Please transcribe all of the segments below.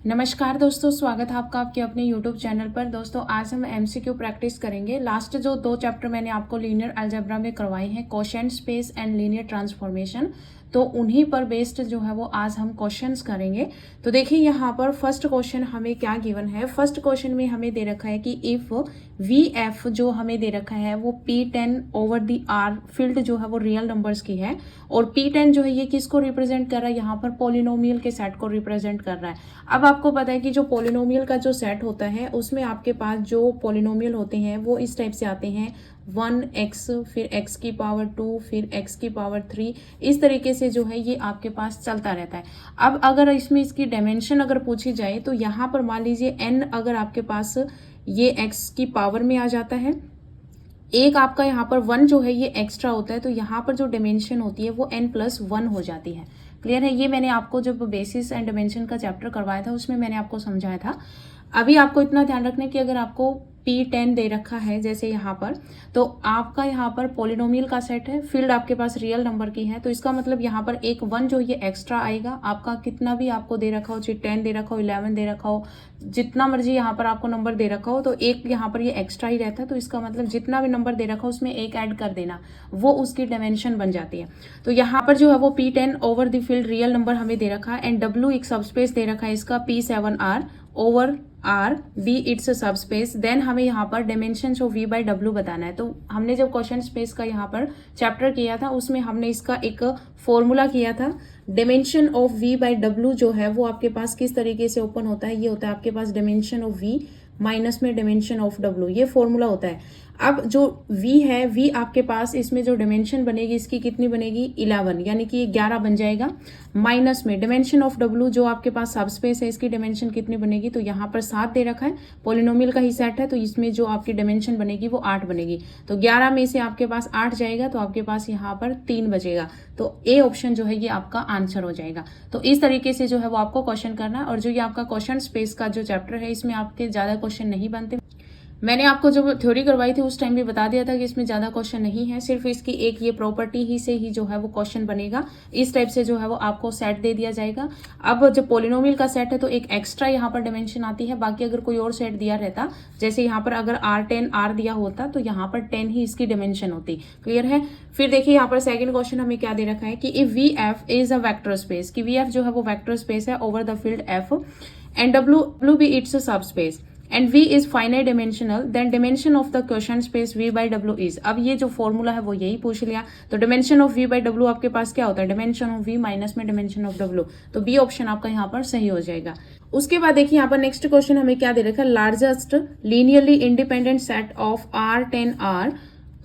नमस्कार दोस्तों, स्वागत है आपका आपके अपने YouTube चैनल पर। दोस्तों आज हम MCQ प्रैक्टिस करेंगे। लास्ट जो 2 चैप्टर मैंने आपको लीनियर अलजेब्रा में करवाए हैं, quotient space and linear transformation, तो उन्हीं पर बेस्ड जो है वो आज हम क्वेश्चंस करेंगे। तो देखिए यहाँ पर फर्स्ट क्वेश्चन हमें क्या गिवन है। फर्स्ट क्वेश्चन में हमें दे रखा है कि इफ VF जो हमें दे रखा है वो P10 over the R field जो है वो रियल नंबर्स की है, और P10 जो है ये किसको रिप्रेजेंट कर रहा है, यहाँ पर पोलिनोमियल के सेट को रिप्रेजेंट कर रहा है। अब आपको पता है कि जो पोलिनोमियल का जो सेट होता है उसमें आपके पास जो पोलिनोमियल होते हैं वो इस टाइप से आते हैं 1x, फिर x की पावर 2, फिर x की पावर 3, इस तरीके से जो है ये आपके पास चलता रहता है। अब अगर इसमें इसकी डायमेंशन अगर पूछी जाए तो यहाँ पर मान लीजिए n अगर आपके पास ये x की पावर में आ जाता है, एक आपका यहाँ पर 1 जो है ये एक्स्ट्रा होता है, तो यहाँ पर जो डायमेंशन होती है वो n+1 हो जाती है। क्लियर है। ये मैंने आपको जब बेसिस एंड डायमेंशन का चैप्टर करवाया था उसमें मैंने आपको समझाया था। अभी आपको इतना ध्यान रखना है कि अगर आपको P10 दे रखा है जैसे यहाँ पर, तो आपका यहाँ पर पोलिनोमियल का सेट है, फील्ड आपके पास रियल नंबर की है, तो इसका मतलब यहाँ पर एक 1 जो ये एक्स्ट्रा आएगा। आपका कितना भी आपको दे रखा हो, चाहे 10 दे रखा हो, 11 दे रखा हो, जितना मर्जी यहाँ पर आपको नंबर दे रखा हो, तो एक यहाँ पर ये एक्स्ट्रा ही रहता है। तो इसका मतलब जितना भी नंबर दे रखा हो उसमें एक ऐड कर देना, वो उसकी डायमेंशन बन जाती है। तो यहाँ पर जो है वो P10 over the field real number हमें दे रखा है, एंड W एक सबस्पेस दे रखा है इसका P7R over R B it's subspace. Then हमें यहाँ पर dimension of V by W बताना है। तो हमने जब क्वेश्चन स्पेस का यहाँ पर चैप्टर किया था उसमें हमने इसका एक फॉर्मूला किया था। Dimension of V by W जो है वो आपके पास किस तरीके से ओपन होता है, ये होता है आपके पास डायमेंशन ऑफ V माइनस में डायमेंशन ऑफ W, ये फॉर्मूला होता है। अब जो V है, V आपके पास इसमें जो डायमेंशन बनेगी इसकी कितनी बनेगी 11, यानी कि 11 बन जाएगा, माइनस में डायमेंशन ऑफ W जो आपके पास सबस्पेस है इसकी डायमेंशन कितनी बनेगी, तो यहाँ पर 7 दे रखा है, पोलिनोमियल का ही सेट है, तो इसमें जो आपकी डायमेंशन बनेगी वो 8 बनेगी। तो 11 में से आपके पास 8 जाएगा तो आपके पास यहाँ पर 3 बचेगा। तो ए ऑप्शन जो है ये आपका आंसर हो जाएगा। तो इस तरीके से जो है वो आपको क्वेश्चन करना है। और जो ये आपका क्वेश्चन स्पेस का जो चैप्टर है इसमें आपके ज्यादा क्वेश्चन नहीं बनते। मैंने आपको जब थ्योरी करवाई थी उस टाइम भी बता दिया था कि इसमें ज्यादा क्वेश्चन नहीं है, सिर्फ इसकी एक ये प्रॉपर्टी ही से ही जो है वो क्वेश्चन बनेगा। इस टाइप से जो है वो आपको सेट दे दिया जाएगा। अब जब पोलिनोमियल का सेट है तो एक एक्स्ट्रा यहाँ पर डायमेंशन आती है, बाकी अगर कोई और सेट दिया रहता, जैसे यहाँ पर अगर R10 R दिया होता तो यहाँ पर 10 ही इसकी डायमेंशन होती। क्लियर है। फिर देखिए यहाँ पर सेकंड क्वेश्चन हमें क्या दे रखा है कि if VF is a vector space, कि VF जो है वो वेक्टर स्पेस है over the field F and W be its subspace and V is finite dimensional, then dimension of the quotient space V by W is। अब ये जो formula है वो यही पूछ लिया, तो dimension of V by W आपके पास क्या होता है, dimension of V माइनस में dimension of W, तो B ऑप्शन आपका यहाँ पर सही हो जाएगा। उसके बाद देखिए यहाँ पर नेक्स्ट क्वेश्चन हमें क्या दे रखा है, largest linearly independent set of R10R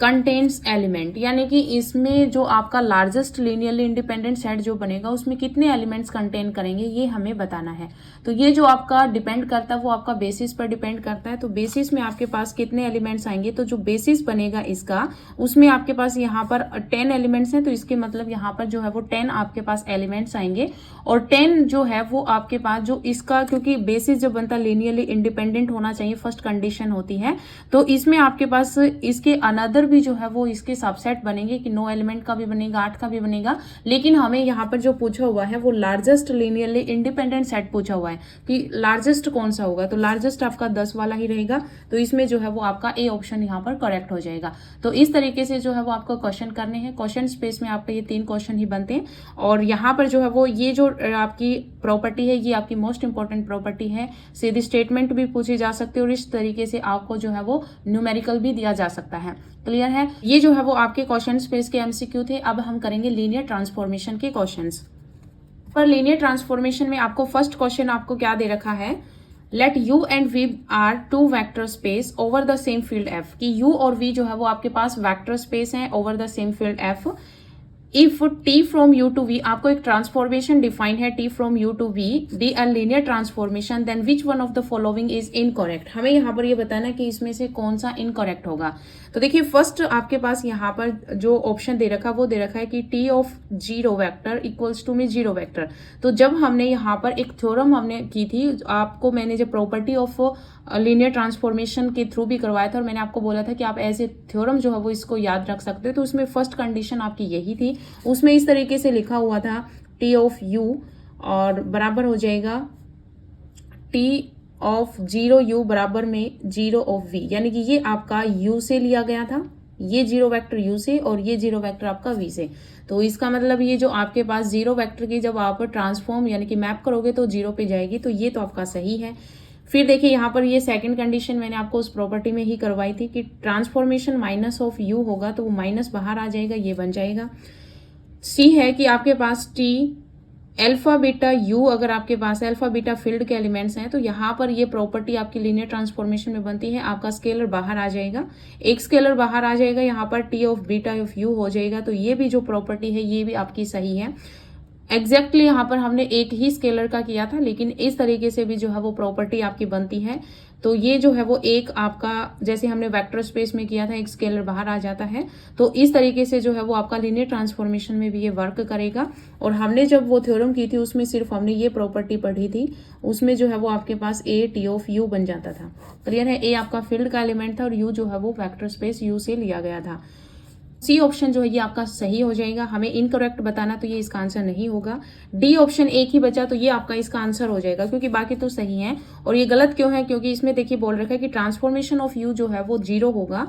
contains element, यानी कि इसमें जो आपका लार्जेस्ट लीनियरली इंडिपेंडेंट सेट जो बनेगा उसमें कितने एलिमेंट्स कंटेन करेंगे ये हमें बताना है। तो ये जो आपका डिपेंड करता है वो आपका बेसिस पर डिपेंड करता है। तो बेसिस में आपके पास कितने एलिमेंट्स आएंगे, तो जो बेसिस बनेगा इसका उसमें आपके पास यहाँ पर 10 एलिमेंट्स हैं, तो इसके मतलब यहाँ पर जो है वो 10 आपके पास एलिमेंट्स आएंगे। और 10 जो है वो आपके पास जो इसका, क्योंकि बेसिस जब बनता है लीनियरली इंडिपेंडेंट होना चाहिए, फर्स्ट कंडीशन होती है, तो इसमें आपके पास इसके अनदर भी जो है वो इसके सबसेट बनेंगे कि 9 एलिमेंट का भी बनेगा, 8 का भी बनेगा। लेकिन हमें यहाँ पर जो पूछा हुआ है वो लार्जेस्ट लीनियरली इंडिपेंडेंट सेट पूछा हुआ है कि लार्जेस्ट कौन सा होगा, तो लार्जेस्ट आपका 10 वाला ही रहेगा। तो इसमें जो है वो आपका ए ऑप्शन यहाँ पर करेक्ट हो जाएगा। तो इस तरीके से जो है वो आपको क्वेश्चन करने हैं। क्वेश्चन स्पेस में आपका ये 3 क्वेश्चन ही बनते हैं। और यहाँ पर जो है वो ये जो आपकी प्रॉपर्टी है ये आपकी मोस्ट इंपॉर्टेंट प्रॉपर्टी है। सीधी स्टेटमेंट भी पूछी जा सकती है और इस तरीके से आपको जो है वो न्यूमेरिकल भी दिया जा सकता है। क्लियर है। ये जो है वो आपके क्वेश्चन स्पेस के MCQ थे। अब हम करेंगे लीनियर ट्रांसफॉर्मेशन के क्वेश्चंस। पर लीनियर ट्रांसफॉर्मेशन में आपको फर्स्ट क्वेश्चन आपको क्या दे रखा है, let U and V are 2 vector space over the same field F, कि U और V जो है वो आपके पास वेक्टर स्पेस है over the same field F। If T from U to V, आपको एक ट्रांसफॉर्मेशन डिफाइन है T from U to V be a linear transformation, then which one of the following is incorrect. हमें यहाँ पर ये बताना है कि इसमें से कौन सा इनकरेक्ट होगा। तो देखिए फर्स्ट आपके पास यहाँ पर जो ऑप्शन दे रखा वो दे रखा है कि T of 0 vector equals to में 0 वेक्टर। तो जब हमने यहाँ पर एक थ्योरम हमने की थी, आपको मैंने जो प्रॉपर्टी ऑफ लीनियर ट्रांसफॉर्मेशन के थ्रू भी करवाया था और मैंने आपको बोला था कि आप ऐसे थ्योरम जो है वो इसको याद रख सकते हो। तो उसमें फर्स्ट कंडीशन आपकी यही थी, उसमें इस तरीके से लिखा हुआ था T ऑफ U और बराबर हो जाएगा टी ऑफ 0u बराबर में 0 ऑफ v, यानी कि ये आपका u से लिया गया था, ये 0 वेक्टर u से और ये 0 वेक्टर आपका v से। तो इसका मतलब ये जो आपके पास 0 वेक्टर की जब आप ट्रांसफॉर्म यानी कि मैप करोगे तो 0 पे जाएगी, तो ये तो आपका सही है। फिर देखिए यहाँ पर ये सेकंड कंडीशन मैंने आपको उस प्रॉपर्टी में ही करवाई थी कि ट्रांसफॉर्मेशन माइनस ऑफ u होगा, तो वो माइनस बाहर आ जाएगा, ये बन जाएगा। सी है कि आपके पास टी अल्फा बीटा यू, अगर आपके पास अल्फा बीटा फील्ड के एलिमेंट्स हैं तो यहाँ पर ये प्रॉपर्टी आपकी लीनियर ट्रांसफॉर्मेशन में बनती है। आपका स्केलर बाहर आ जाएगा, एक स्केलर बाहर आ जाएगा, यहाँ पर T of beta of you हो जाएगा। तो ये भी जो प्रॉपर्टी है ये भी आपकी सही है। एग्जैक्टली यहाँ पर हमने एक ही स्केलर का किया था, लेकिन इस तरीके से भी जो है वो प्रॉपर्टी आपकी बनती है। तो ये जो है वो एक आपका, जैसे हमने वेक्टर स्पेस में किया था, एक स्केलर बाहर आ जाता है, तो इस तरीके से जो है वो आपका लीनियर ट्रांसफॉर्मेशन में भी ये वर्क करेगा। और हमने जब वो थ्योरम की थी उसमें सिर्फ हमने ये प्रॉपर्टी पढ़ी थी, उसमें जो है वो आपके पास ए टी ऑफ यू बन जाता था। क्लियर है? ए आपका फील्ड का एलिमेंट था और यू जो है वो वेक्टर स्पेस यू से लिया गया था। सी ऑप्शन जो है ये आपका सही हो जाएगा। हमें इनकरेक्ट बताना तो ये इसका आंसर नहीं होगा। डी ऑप्शन एक ही बचा, तो ये आपका इसका आंसर हो जाएगा, क्योंकि बाकी तो सही है। और ये गलत क्यों है? क्योंकि इसमें देखिए बोल रखा है कि ट्रांसफॉर्मेशन ऑफ यू जो है वो 0 होगा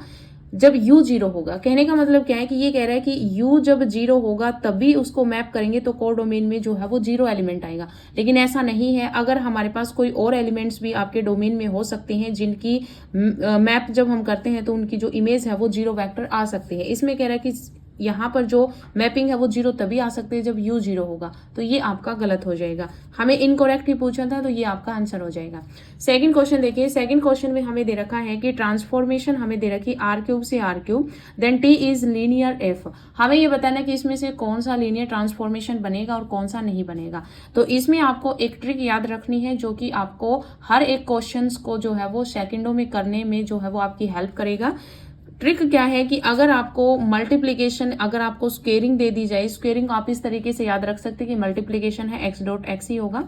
जब u 0 होगा। कहने का मतलब क्या है कि ये कह रहा है कि u जब 0 होगा तभी उसको मैप करेंगे तो कोडोमेन में जो है वो 0 एलिमेंट आएगा। लेकिन ऐसा नहीं है, अगर हमारे पास कोई और एलिमेंट्स भी आपके डोमेन में हो सकते हैं जिनकी मैप जब हम करते हैं तो उनकी जो इमेज है वो 0 वेक्टर आ सकती है। इसमें कह रहा है कि यहाँ पर जो मैपिंग है वो 0 तभी आ सकती है जब u 0 होगा, तो ये आपका गलत हो जाएगा। हमें इनकरेक्ट ही पूछा था, तो ये आपका आंसर हो जाएगा। सेकंड क्वेश्चन देखिए, सेकंड क्वेश्चन में हमें दे रखा है कि ट्रांसफॉर्मेशन हमें दे रखी r³ से r³ then t is linear f। हमें ये बताना है कि इसमें से कौन सा लीनियर ट्रांसफॉर्मेशन बनेगा और कौन सा नहीं बनेगा। तो इसमें आपको एक ट्रिक याद रखनी है जो कि आपको हर एक क्वेश्चन को जो है वो सेकेंडों में करने में जो है वो आपकी हेल्प करेगा। ट्रिक क्या है कि अगर आपको मल्टीप्लीकेशन, अगर आपको स्क्वेयरिंग दे दी जाए, स्क्वेयरिंग आप इस तरीके से याद रख सकते हैं कि मल्टीप्लीकेशन है x डॉट x ही होगा।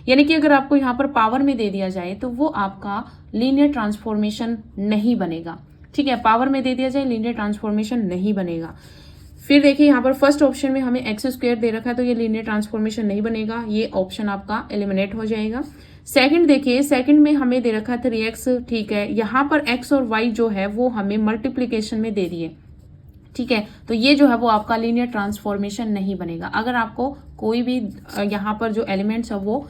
यानी कि अगर आपको यहाँ पर पावर में दे दिया जाए तो वो आपका लीनियर ट्रांसफॉर्मेशन नहीं बनेगा। ठीक है, पावर में दे दिया जाए लीनियर ट्रांसफॉर्मेशन नहीं बनेगा। फिर देखिए यहाँ पर फर्स्ट ऑप्शन में हमें x² दे रखा है तो ये लीनियर ट्रांसफॉर्मेशन नहीं बनेगा, ये ऑप्शन आपका एलिमिनेट हो जाएगा। सेकंड देखिए, सेकंड में हमें दे रखा है 3x। ठीक है, यहाँ पर x और y जो है वो हमें मल्टीप्लीकेशन में दे दिए। ठीक है, तो ये जो है वो आपका लीनियर ट्रांसफॉर्मेशन नहीं बनेगा। अगर आपको कोई भी यहाँ पर जो एलिमेंट्स है वो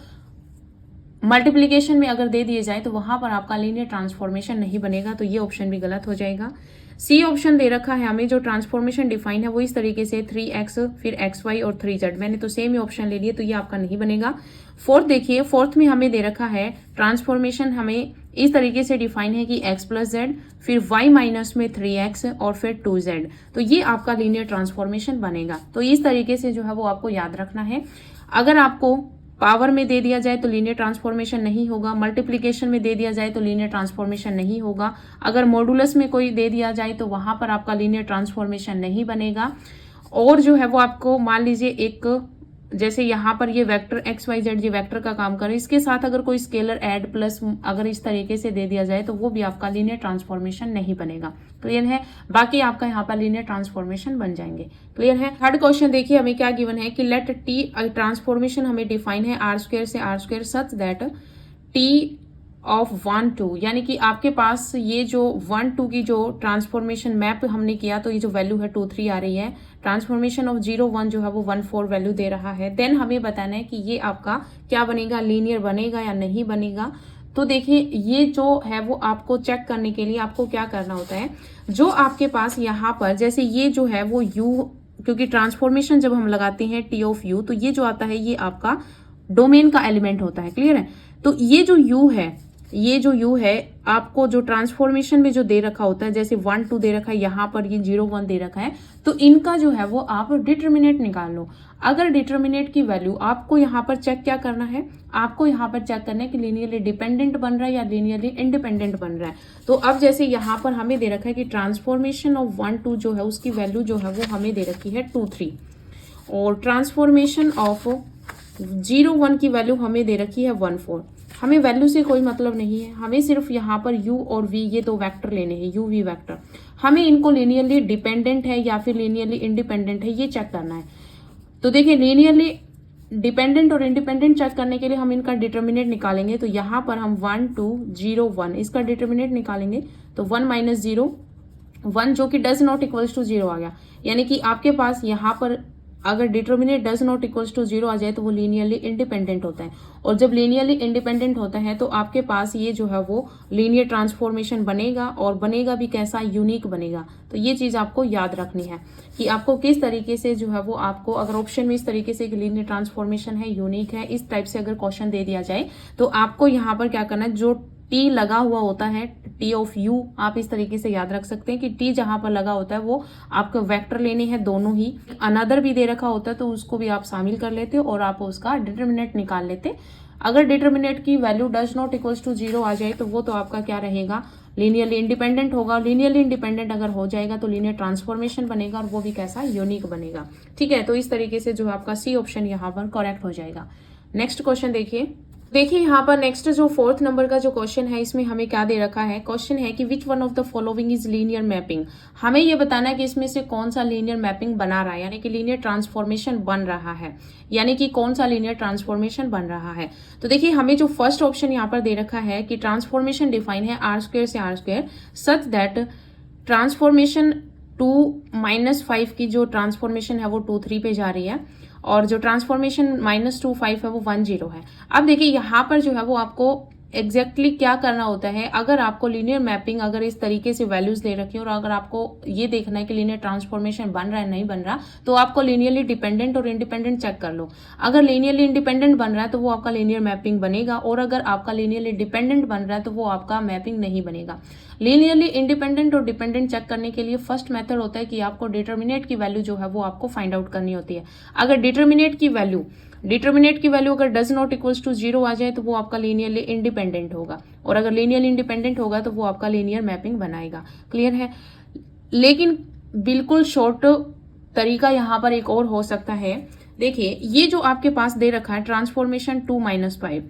मल्टीप्लीकेशन में अगर दे दिए जाए तो वहां पर आपका लीनियर ट्रांसफॉर्मेशन नहीं बनेगा, तो ये ऑप्शन भी गलत हो जाएगा। सी ऑप्शन दे रखा है हमें, जो ट्रांसफॉर्मेशन डिफाइन है वो इस तरीके से 3x फिर xy और 3z, मैंने तो सेम ही ऑप्शन ले लिए, तो ये आपका नहीं बनेगा। फोर्थ देखिए, फोर्थ में हमें दे रखा है ट्रांसफॉर्मेशन हमें इस तरीके से डिफाइन है कि x प्लस z फिर y माइनस में 3x और फिर 2z, तो ये आपका लीनियर ट्रांसफॉर्मेशन बनेगा। तो इस तरीके से जो है वो आपको याद रखना है। अगर आपको पावर में दे दिया जाए तो लीनियर ट्रांसफॉर्मेशन नहीं होगा, मल्टीप्लीकेशन में दे दिया जाए तो लीनियर ट्रांसफॉर्मेशन नहीं होगा, अगर मॉडुलस में कोई दे दिया जाए तो वहां पर आपका लीनियर ट्रांसफॉर्मेशन नहीं बनेगा। और जो है वो आपको मान लीजिए एक, जैसे यहाँ पर ये वेक्टर एक्स वाई जेड, ये वेक्टर का काम करे, इसके साथ अगर कोई स्केलर ऐड प्लस अगर इस तरीके से दे दिया जाए तो वो भी आपका लीनियर ट्रांसफॉर्मेशन नहीं बनेगा। क्लियर है? बाकी आपका यहाँ पर लीनियर ट्रांसफॉर्मेशन बन जाएंगे। क्लियर है? थर्ड क्वेश्चन देखिए, हमें क्या गिवन है कि लेट टी ट्रांसफॉर्मेशन हमें डिफाइन है r² से r² such that T of 1 2, यानी कि आपके पास ये जो 1 2 की जो ट्रांसफॉर्मेशन मैप हमने किया तो ये जो वैल्यू है 2 3 आ रही है, ट्रांसफॉर्मेशन ऑफ 0 1 जो है वो 1 4 वैल्यू दे रहा है। देन हमें बताना है कि ये आपका क्या बनेगा, लीनियर बनेगा या नहीं बनेगा। तो देखिए ये जो है वो आपको चेक करने के लिए आपको क्या करना होता है, जो आपके पास यहाँ पर जैसे ये जो है वो u, क्योंकि ट्रांसफॉर्मेशन जब हम लगाते हैं टी ऑफ यू तो ये जो आता है ये आपका डोमेन का एलिमेंट होता है। क्लियर है? तो ये जो u है, ये जो u है आपको जो ट्रांसफॉर्मेशन में जो दे रखा होता है, जैसे 1 2 दे रखा है, यहाँ पर ये 0 1 दे रखा है, तो इनका जो है वो आप डिटर्मिनेंट निकाल लो। अगर डिटर्मिनेंट की वैल्यू आपको यहाँ पर चेक क्या करना है, आपको यहाँ पर चेक करना है कि लीनियरली डिपेंडेंट बन रहा है या लीनियरली इंडिपेंडेंट बन रहा है। तो अब जैसे यहाँ पर हमें दे रखा है कि ट्रांसफॉर्मेशन ऑफ 1 2 जो है उसकी वैल्यू जो है वो हमें दे रखी है 2 3, और ट्रांसफॉर्मेशन ऑफ 0 1 की वैल्यू हमें दे रखी है 1 4। हमें वैल्यू से कोई मतलब नहीं है, हमें सिर्फ यहाँ पर u और v ये दो वेक्टर लेने हैं, u v वेक्टर। हमें इनको लीनियरली डिपेंडेंट है या फिर लीनियरली इंडिपेंडेंट है ये चेक करना है। तो देखिए लीनियरली डिपेंडेंट और इंडिपेंडेंट चेक करने के लिए हम इनका डिटर्मिनेंट निकालेंगे। तो यहाँ पर हम 1 2 0 1 इसका डिटर्मिनेंट निकालेंगे। तो 1 माइनस 0 1 जो कि डज नॉट इक्वल्स टू 0 आ गया, यानी कि आपके पास यहाँ पर अगर determinant does not equals to 0 आ जाए तो वो लीनियरली इंडिपेंडेंट होता है। और जब लीनियरली इंडिपेंडेंट होता है तो आपके पास ये जो है वो लीनियर ट्रांसफॉर्मेशन बनेगा, और बनेगा भी कैसा, यूनिक बनेगा। तो ये चीज आपको याद रखनी है कि आपको किस तरीके से जो है वो, आपको अगर ऑप्शन में इस तरीके से लीनियर ट्रांसफॉर्मेशन है, यूनिक है, इस टाइप से अगर क्वेश्चन दे दिया जाए तो आपको यहाँ पर क्या करना है, जो टी लगा हुआ होता है, टी ऑफ यू, आप इस तरीके से याद रख सकते हैं कि टी जहां पर लगा होता है वो आपको वेक्टर लेने हैं दोनों ही। अनदर भी दे रखा होता है तो उसको भी आप शामिल कर लेते हो और आप उसका डिटर्मिनेंट निकाल लेते। अगर डिटर्मिनेंट की value does not equals to 0 आ जाए तो वो तो आपका क्या रहेगा, लीनियरली इंडिपेंडेंट होगा। लीनियरली इंडिपेंडेंट अगर हो जाएगा तो लीनियर ट्रांसफॉर्मेशन बनेगा, और वो भी कैसा, यूनिक बनेगा। ठीक है, तो इस तरीके से जो आपका सी ऑप्शन यहाँ पर करेक्ट हो जाएगा। नेक्स्ट क्वेश्चन देखिए यहाँ पर नेक्स्ट जो 4th नंबर का जो क्वेश्चन है, इसमें हमें क्या दे रखा है, क्वेश्चन है कि विच one of the following is linear mapping. हमें ये बताना है कि इसमें से कौन सा लीनियर मैपिंग बना रहा है, यानी कि लीनियर ट्रांसफॉर्मेशन बन रहा है, यानी कि कौन सा लीनियर ट्रांसफॉर्मेशन बन रहा है। तो देखिए हमें जो फर्स्ट ऑप्शन यहाँ पर दे रखा है कि ट्रांसफॉर्मेशन डिफाइन है r² से r² सच दैट ट्रांसफॉर्मेशन 2-5 की जो ट्रांसफॉर्मेशन है वो 2-3 पे जा रही है, और जो ट्रांसफॉर्मेशन -2-5 है वो 1-0 है। अब देखिए यहाँ पर जो है वो आपको एग्जैक्टली क्या करना होता है, अगर आपको लीनियर मैपिंग अगर इस तरीके से वैल्यूज दे रखी है और अगर आपको ये देखना है कि लीनियर ट्रांसफॉर्मेशन बन रहा है नहीं बन रहा, तो आपको लीनियरली डिपेंडेंट और इंडिपेंडेंट चेक कर लो। अगर लीनियरली इंडिपेंडेंट बन रहा है तो वो आपका लीनियर मैपिंग बनेगा, और अगर आपका लीनियरली डिपेंडेंट बन रहा है तो वो आपका मैपिंग नहीं बनेगा। लीनियरली इंडिपेंडेंट और डिपेंडेंट चेक करने के लिए फर्स्ट मेथड होता है कि आपको डिटर्मिनेंट की वैल्यू जो है वो आपको फाइंड आउट करनी होती है। अगर डिटर्मिनेंट की वैल्यू अगर डज नॉट इक्वल्स टू 0 आ जाए तो वो आपका लीनियरली इंडिपेंडेंट होगा, और अगर लीनियरली इंडिपेंडेंट होगा तो वो आपका लीनियर मैपिंग बनाएगा। क्लियर है। लेकिन बिल्कुल शॉर्ट तरीका यहाँ पर एक और हो सकता है। देखिए ये जो आपके पास दे रखा है ट्रांसफॉर्मेशन 2-5,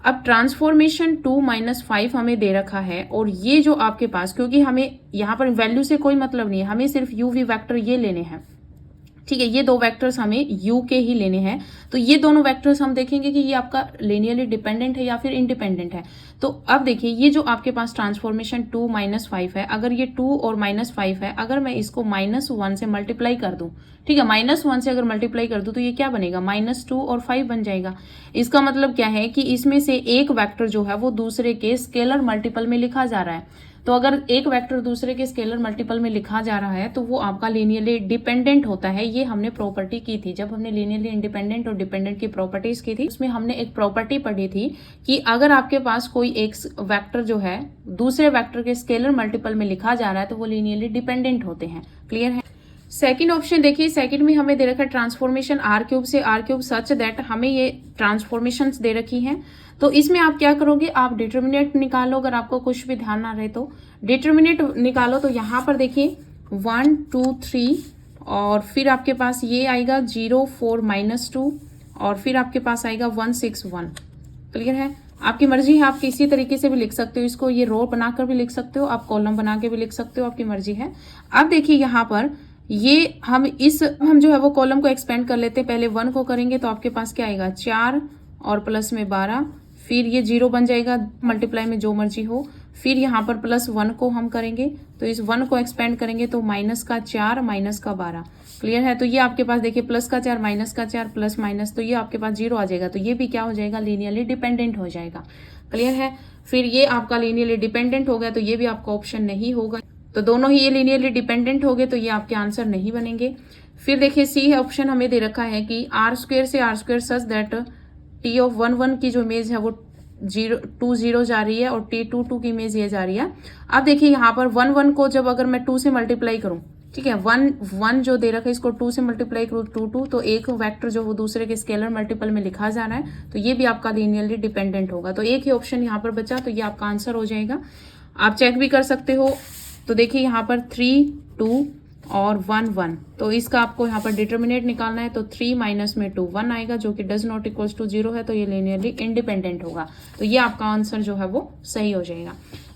अब ट्रांसफॉर्मेशन 2-5 हमें दे रखा है, और ये जो आपके पास, क्योंकि हमें यहाँ पर वैल्यू से कोई मतलब नहीं है, हमें सिर्फ यू वी वैक्टर ये लेने हैं। ठीक है, ये दो वेक्टर्स हमें यू के ही लेने हैं। तो ये दोनों वेक्टर्स हम देखेंगे कि ये आपका लीनियरली डिपेंडेंट है या फिर इंडिपेंडेंट है। तो अब देखिए ये जो आपके पास ट्रांसफॉर्मेशन 2-5 है, अगर ये 2 और -5 है, अगर मैं इसको -1 से मल्टीप्लाई कर दूं, ठीक है, -1 से अगर मल्टीप्लाई कर दूं तो ये क्या बनेगा, -2 और 5 बन जाएगा। इसका मतलब क्या है कि इसमें से एक वेक्टर जो है वो दूसरे के स्केलर मल्टीपल में लिखा जा रहा है। तो अगर एक वेक्टर दूसरे के स्केलर मल्टीपल में लिखा जा रहा है तो वो आपका लीनियरली डिपेंडेंट होता है। ये हमने प्रॉपर्टी की थी जब हमने लीनियरली इंडिपेंडेंट और डिपेंडेंट की प्रॉपर्टीज की थी, उसमें हमने एक प्रॉपर्टी पढ़ी थी कि अगर आपके पास कोई एक वेक्टर जो है दूसरे वेक्टर के स्केलर मल्टीपल में लिखा जा रहा है तो वो लीनियरली डिपेंडेंट होते हैं। क्लियर है। सेकंड ऑप्शन देखिए, सेकंड में हमें दे रखा है ट्रांसफॉर्मेशन r³ से r³ सच दैट, हमें ये ट्रांसफॉर्मेशंस दे रखी हैं। तो इसमें आप क्या करोगे, आप डिटर्मिनेंट निकालो। अगर आपको कुछ भी ध्यान ना रहे तो डिटर्मिनेंट निकालो। तो यहाँ पर देखिए 1 2 3 और फिर आपके पास ये आएगा 0 4 -2 और फिर आपके पास आएगा 1 6 1। क्लियर है। आपकी मर्जी है, आप किसी तरीके से भी लिख सकते हो इसको, ये रो बनाकर भी लिख सकते हो, आप कॉलम बना के भी लिख सकते हो, आपकी मर्जी है। अब देखिए यहाँ पर ये हम जो है वो कॉलम को एक्सपेंड कर लेते हैं। पहले 1 को करेंगे तो आपके पास क्या आएगा 4 और प्लस में 12, फिर ये 0 बन जाएगा, मल्टीप्लाई में जो मर्जी हो। फिर यहाँ पर +1 को हम करेंगे तो इस 1 को एक्सपेंड करेंगे तो -4 -12। क्लियर है। तो ये आपके पास देखिए +4 -4 प्लस माइनस, तो ये आपके पास 0 आ जाएगा। तो ये भी क्या हो जाएगा, लीनियरली डिपेंडेंट हो जाएगा। क्लियर है। फिर ये आपका लीनियरली डिपेंडेंट हो गया तो ये भी आपका ऑप्शन नहीं होगा। तो दोनों ही ये लीनियरली डिपेंडेंट हो गए तो ये आपके आंसर नहीं बनेंगे। फिर देखिए सी है ऑप्शन हमें दे रखा है कि r² से r² such that t of 1 1 की जो इमेज है वो 2 0 जा रही है और t 2 2 की इमेज ये जा रही है। अब देखिए यहाँ पर 1 1 को जब अगर मैं 2 से मल्टीप्लाई करूँ, ठीक है, 1 1 जो दे रखा है इसको 2 से मल्टीप्लाई करूँ 2 2, तो एक वेक्टर जो वो दूसरे के स्केलर मल्टीपल में लिखा जा रहा है तो ये भी आपका लीनियरली डिपेंडेंट होगा। तो एक ही ऑप्शन यहाँ पर बचा तो ये आपका आंसर हो जाएगा। आप चेक भी कर सकते हो। तो देखिए यहाँ पर 3 2 और 1 1, तो इसका आपको यहाँ पर डिटर्मिनेंट निकालना है। तो 3 माइनस में 2 1 आएगा जो कि डज नॉट इक्वल्स टू 0 है, तो ये लीनियरली इंडिपेंडेंट होगा। तो ये आपका आंसर जो है वो सही हो जाएगा।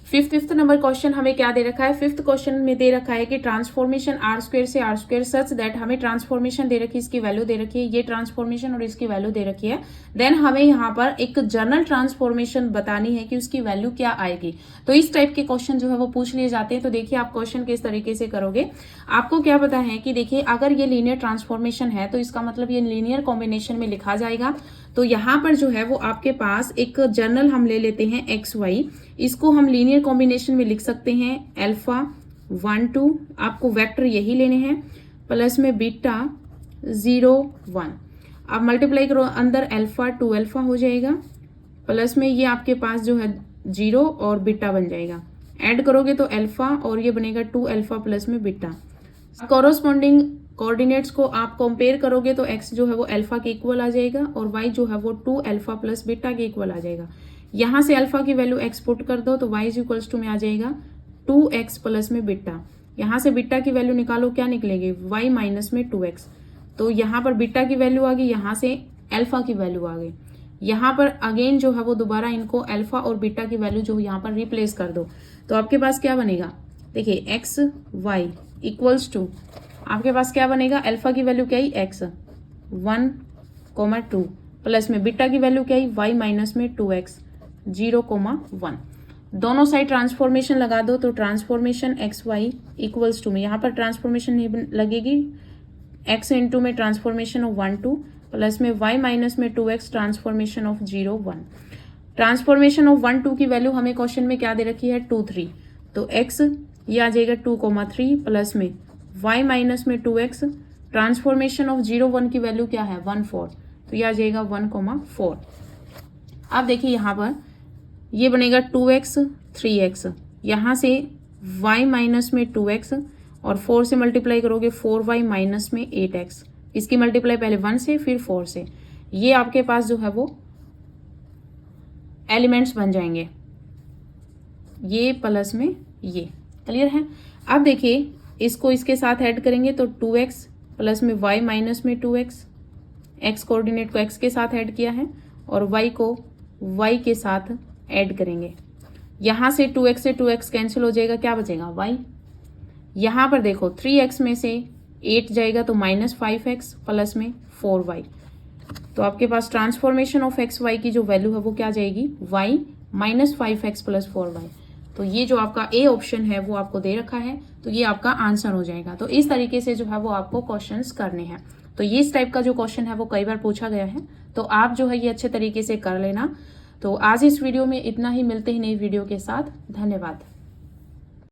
फिफ्थ नंबर क्वेश्चन हमें क्या दे रखा है, फिफ्थ क्वेश्चन में दे रखा है कि ट्रांसफॉर्मेशन आर स्क्वायर से आर स्क्वायर सच दैट, हमें ट्रांसफॉर्मेशन दे रखी है, इसकी वैल्यू दे रखी है, ये ट्रांसफॉर्मेशन और इसकी वैल्यू दे रखी है। देन हमें यहाँ पर एक जनरल ट्रांसफॉर्मेशन बतानी है कि उसकी वैल्यू क्या आएगी। तो इस टाइप के क्वेश्चन जो है वो पूछ लिए जाते हैं। तो देखिए आप क्वेश्चन किस तरीके से करोगे। आपको क्या पता है कि देखिए अगर ये लीनियर ट्रांसफॉर्मेशन है तो इसका मतलब ये लीनियर कॉम्बिनेशन में लिखा जाएगा। तो यहाँ पर जो है वो आपके पास एक जनरल हम ले लेते हैं एक्स वाई, इसको हम लीनियर कॉम्बिनेशन में लिख सकते हैं अल्फा 1 2, आपको वेक्टर यही लेने हैं, प्लस में बीटा 0 1। आप मल्टीप्लाई करो, अंदर अल्फा 2 अल्फा हो जाएगा, प्लस में ये आपके पास जो है 0 और बीटा बन जाएगा। ऐड करोगे तो अल्फा और ये बनेगा 2 अल्फा प्लस में बीटा। कॉरोस्पॉन्डिंग कोऑर्डिनेट्स को आप कंपेयर करोगे तो x जो है वो अल्फा के इक्वल आ जाएगा और y जो है वो 2 अल्फा प्लस बीटा के इक्वल आ जाएगा। यहाँ से अल्फा की वैल्यू x पुट कर दो तो y इज इक्वल्स टू में आ जाएगा 2x प्लस में बीटा। यहाँ से बीटा की वैल्यू निकालो, क्या निकलेगी, y माइनस में 2x। तो यहाँ पर बीटा की वैल्यू आ गई, यहाँ से अल्फा की वैल्यू आ गई। यहाँ पर अगेन जो है वो दोबारा इनको अल्फा और बीटा की वैल्यू जो यहाँ पर रिप्लेस कर दो। तो आपके पास क्या बनेगा, देखिए x y इक्वल्स टू, आपके पास क्या बनेगा, अल्फा की वैल्यू क्या है x 1 2 प्लस में बीटा की वैल्यू क्या है y माइनस में 2x 0 1। दोनों साइड ट्रांसफॉर्मेशन लगा दो तो transformation x y equals to में, यहाँ पर ट्रांसफॉर्मेशन नहीं लगेगी, x इंटू में ट्रांसफॉर्मेशन ऑफ 1 2 प्लस में y माइनस में 2x transformation of 0 1। Transformation of 1 2 की वैल्यू हमें क्वेश्चन में क्या दे रखी है 2 3, तो x ये आ जाएगा 2 3 प्लस में y माइनस में 2x, ट्रांसफॉर्मेशन ऑफ 0 1 की वैल्यू क्या है 1 4, तो ये आ जाएगा 1 4। अब देखिए यहाँ पर ये बनेगा 2x 3x, यहाँ से y माइनस में 2x और 4 से मल्टीप्लाई करोगे 4y माइनस में 8x, इसकी मल्टीप्लाई पहले 1 से फिर 4 से, ये आपके पास जो है वो एलिमेंट्स बन जाएंगे, ये प्लस में ये, क्लियर है। अब देखिए इसको इसके साथ ऐड करेंगे तो 2x प्लस में y माइनस में 2x, x कोऑर्डिनेट को x के साथ ऐड किया है और y को y के साथ ऐड करेंगे। यहाँ से 2x से 2x कैंसिल हो जाएगा, क्या बचेगा y। यहाँ पर देखो 3x में से 8 जाएगा तो माइनस 5x प्लस में 4y, तो आपके पास ट्रांसफॉर्मेशन ऑफ एक्स वाई की जो वैल्यू है वो क्या जाएगी y minus 5x plus 4y। तो ये जो आपका ए ऑप्शन है वो आपको दे रखा है, तो ये आपका आंसर हो जाएगा। तो इस तरीके से जो है वो आपको क्वेश्चंस करने हैं। तो ये इस टाइप का जो क्वेश्चन है वो कई बार पूछा गया है, तो आप जो है ये अच्छे तरीके से कर लेना। तो आज इस वीडियो में इतना ही, मिलते हैं नई वीडियो के साथ, धन्यवाद।